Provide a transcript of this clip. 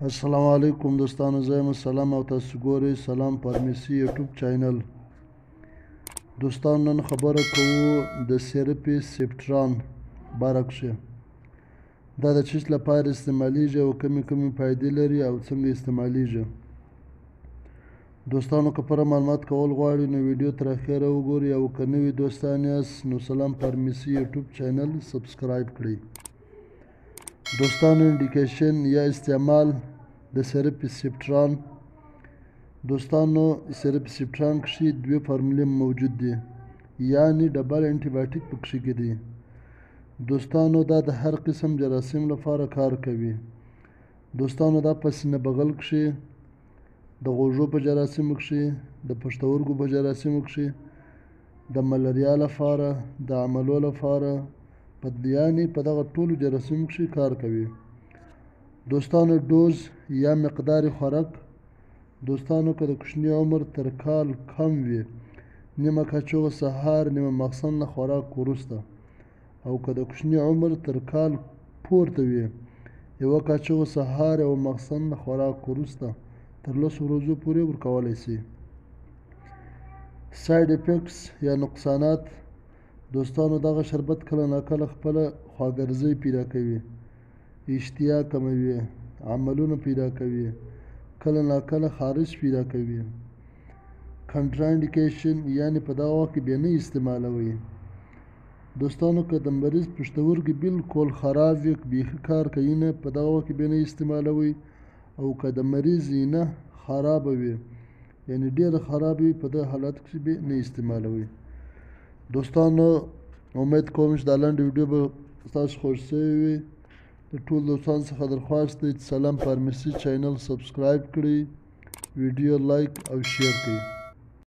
السلام علیکم دوستانو، زه یم سلام او تاسو ګورئ سلام فارمیسي یوټیوب چینل. دوستانو نن خبره کوو د سیرپي سیپټران باره کښې. دا د چیچ لپاره استعمالیږي او کمې فایدې لري او څنګه استعمالیږي. دوستانو که پوره معلومات کول غواړئ نو ویډیو تر اخره وګورئ او که نوي دوستان یاست نو سلام فارمیسي یوټیوب چینل سبسکرایب کړئ. دوستانو انډیکیشن یا استعمال د سیرپ سیپټران. دوستانو سیرپ سیپټران کښې دوې فارمولې موجود دي، یعنې ډبل انټي بایوټیک پکښې کې دي. دوستانو دا د هر قسم جراثیم لپاره کار کوي. دوستانو دا په سینه بغل کښې، د غوږو په جراثیمو کښې، د پښتورګو په جراثیمو کښې، د ملاریا لپاره، د عملو لپاره، یعنې په دغه ټولو جراثیمو کښې کار کوي. دوستانو ډوز یا مقدار خوراک. دوستانو که د کوچني عمر تر کال کم وي، نیمه کاچوغه سهار نیمه ماخستن نه خوراک وروسته، او که د کوچني عمر تر کال پورته وي، یوه کاچوغه سهار یوه ماخستن نه خوراک وروسته تر 10 ورځو پورې ورکولی سي. ساید افیکټس یا نقصانات. دوستانو دغه شربت کله ناکله خپله خواګرځۍ پیدا کوي، اشتها کموي، عملونه پیدا کوي، کله ناکله خارش پیدا کوي. کنټراانډیکیشن یعنې په دغه وخت کې بیا نه استعمالوئ. دوستانو که د مریض پښتورګي بالکل خراب وي، بیخي کار کوي نه، په دغه وخت کې بیا نه استعمالوئ. او که د مریض اینه خرابه وي، یعنې ډېره خرابه وي، په دغه حالت کې بیا نه استعمالوئ. دوستانو امید کوم چې دا لنډه ویډیو به ستاسو خوښ شوې وي. د ټولو دوستانو څخه درخواست دی چې سلام فارمیسي چینل سبسکرایب کړئ، ویډیو لایک او شیر کړئ.